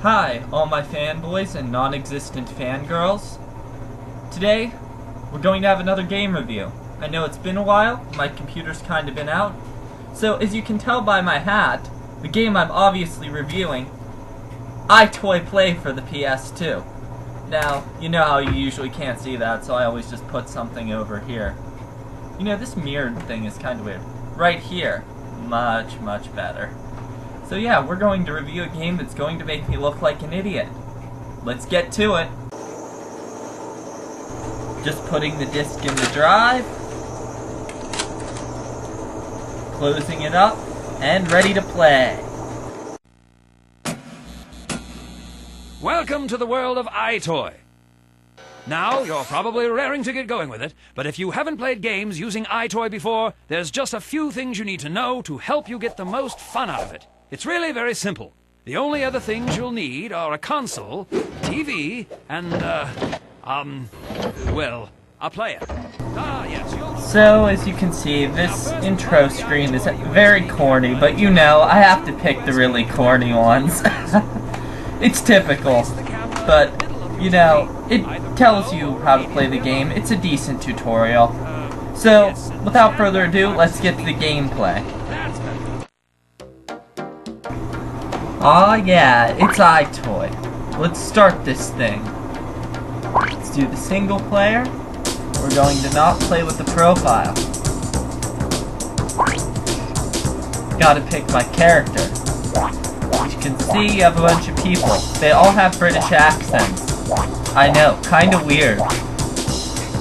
Hi, all my fanboys and non-existent fangirls. Today, we're going to have another game review. I know it's been a while, my computer's kind of been out. So, as you can tell by my hat, the game I'm obviously reviewing, eyetoy Play for the PS2. Now, you know how you usually can't see that, so I always just put something over here. You know, this mirrored thing is kind of weird. Right here, much better. So yeah, we're going to review a game that's going to make me look like an idiot. Let's get to it. Just putting the disc in the drive, closing it up, and ready to play. Welcome to the world of eyetoy. Now, you're probably raring to get going with it, but if you haven't played games using eyetoy before, there's just a few things you need to know to help you get the most fun out of it. It's really very simple. The only other things you'll need are a console, TV, and, well, a player. Yes, So, as you can see, this intro screen is very corny, but you know, I have to pick the really corny ones. It's typical, but, you know, it tells you how to play the game. It's a decent tutorial. So, without further ado, let's get to the gameplay. Aw yeah, it's eyetoy. Let's start this thing. Let's do the single player. We're going to not play with the profile. Gotta pick my character. As you can see, you have a bunch of people. They all have British accents. I know, kinda weird.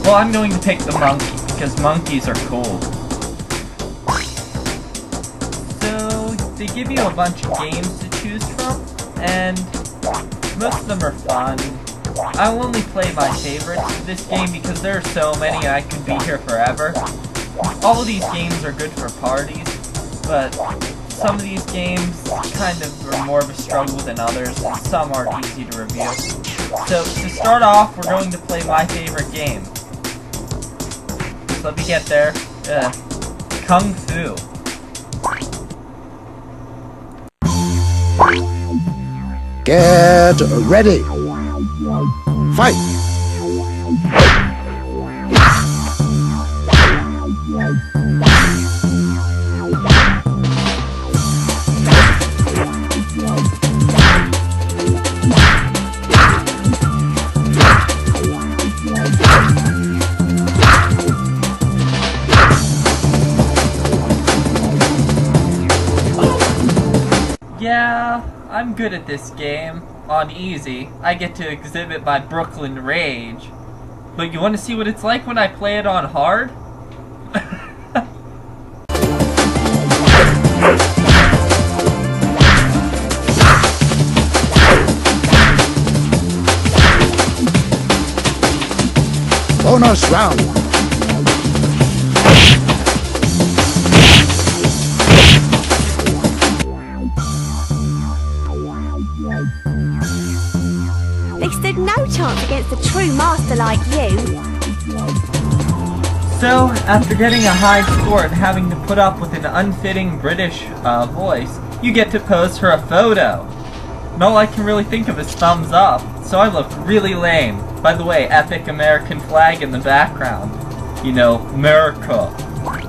Well, I'm going to pick the monkey, because monkeys are cool. So, they give you a bunch of games to choose from, and most of them are fun. I'll only play my favorites for this game because there are so many I could be here forever. All of these games are good for parties, but some of these games kind of are more of a struggle than others, and some aren't easy to review. So, to start off, we're going to play my favorite game. Just let me get there. Kung Fu. Get ready. Fight. Yeah, I'm good at this game. On easy, I get to exhibit my Brooklyn rage. But you want to see what it's like when I play it on hard? Bonus round. They stood no chance against a true master like you. So, after getting a high score and having to put up with an unfitting British voice, you get to pose for a photo. And all I can really think of is thumbs up, so I look really lame. By the way, epic American flag in the background. You know, America.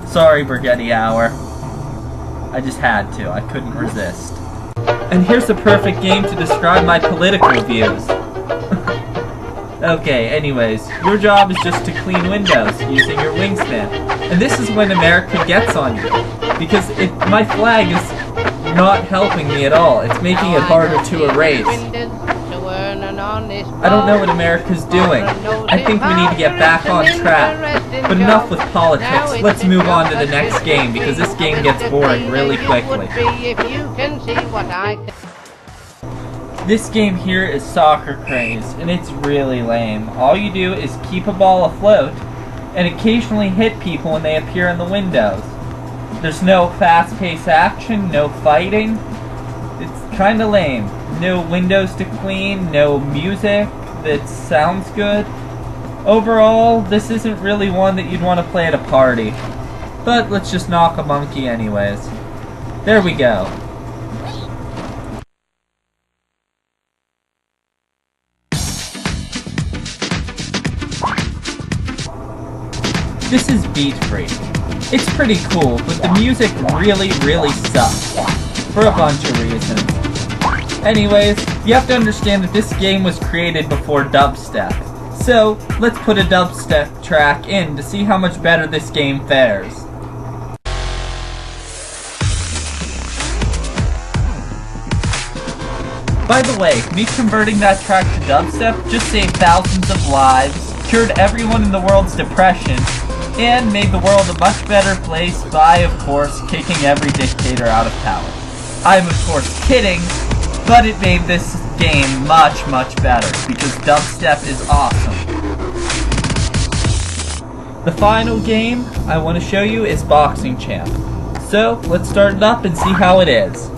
Sorry, Brigetti Hour. I just had to, I couldn't resist. And here's the perfect game to describe my political views. Okay, anyways, your job is just to clean windows using your wingspan. And this is when America gets on you. Because my flag is not helping me at all. It's making it harder to erase. I don't know what America's doing. I think we need to get back on track. But enough with politics. Let's move on to the next game, because this game gets boring really quickly. This game here is Soccer Craze, and it's really lame. All you do is keep a ball afloat, and occasionally hit people when they appear in the windows. There's no fast-paced action, no fighting. It's kinda lame. No windows to clean, no music that sounds good. Overall, this isn't really one that you'd want to play at a party. But let's just knock a monkey anyways. There we go. This is Beat Free. It's pretty cool, but the music really sucks. For a bunch of reasons. Anyways, you have to understand that this game was created before dubstep. So, let's put a dubstep track in to see how much better this game fares. By the way, me converting that track to dubstep just saved thousands of lives, cured everyone in the world's depression, and made the world a much better place by, of course, kicking every dictator out of power. I'm of course kidding, but it made this game much better, because dubstep is awesome. The final game I want to show you is Boxing Champ. So, let's start it up and see how it is.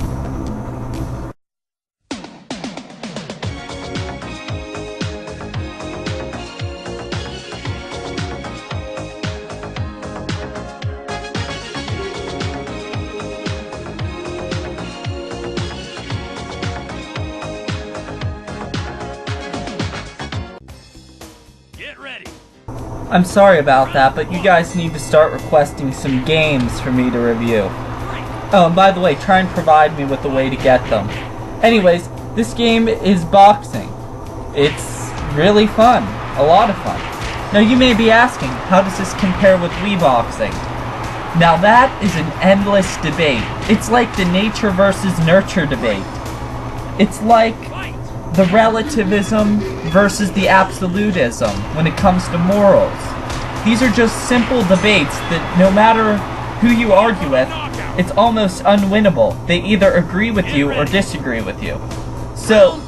I'm sorry about that, but you guys need to start requesting some games for me to review. Oh, and by the way, try and provide me with a way to get them. Anyways, this game is boxing. It's really fun. A lot of fun. Now you may be asking, how does this compare with Wii boxing? Now that is an endless debate. It's like the nature versus nurture debate. It's like the relativism versus the absolutism when it comes to morals. These are just simple debates that no matter who you argue with, it's almost unwinnable. They either agree with you or disagree with you. So,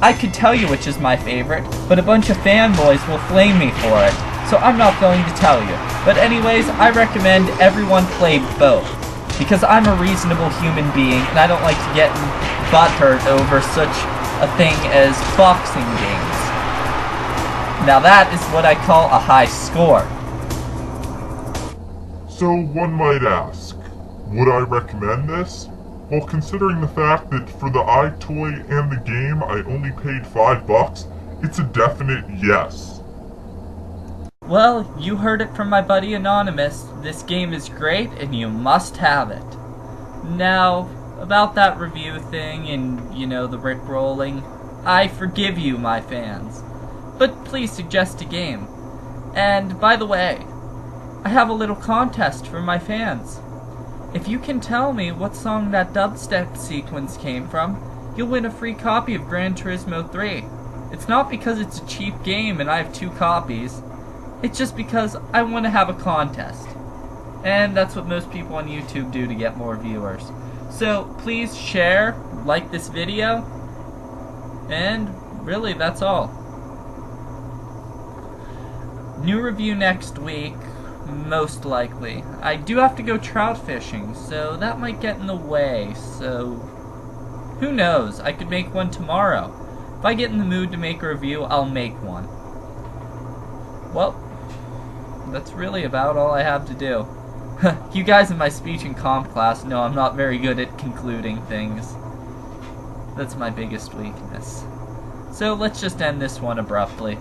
I could tell you which is my favorite, but a bunch of fanboys will flame me for it, so I'm not going to tell you. But anyways, I recommend everyone play both, because I'm a reasonable human being, and I don't like to get butthurt over such a thing as boxing games. Now that is what I call a high score. So one might ask, would I recommend this? Well, considering the fact that for the eyetoy and the game I only paid $5, it's a definite yes. Well, you heard it from my buddy Anonymous. This game is great and you must have it. Now, about that review thing and, you know, the rickrolling, I forgive you, my fans. But please suggest a game. And, by the way, I have a little contest for my fans. If you can tell me what song that dubstep sequence came from, you'll win a free copy of Gran Turismo 3. It's not because it's a cheap game and I have 2 copies. It's just because I want to have a contest. And that's what most people on YouTube do to get more viewers. So please share, like this video, and really that's all. New review next week, most likely. I do have to go trout fishing, so that might get in the way, so who knows, I could make one tomorrow. If I get in the mood to make a review, I'll make one. Well, that's really about all I have to do. You guys in my speech and comp class know I'm not very good at concluding things. That's my biggest weakness. So let's just end this one abruptly.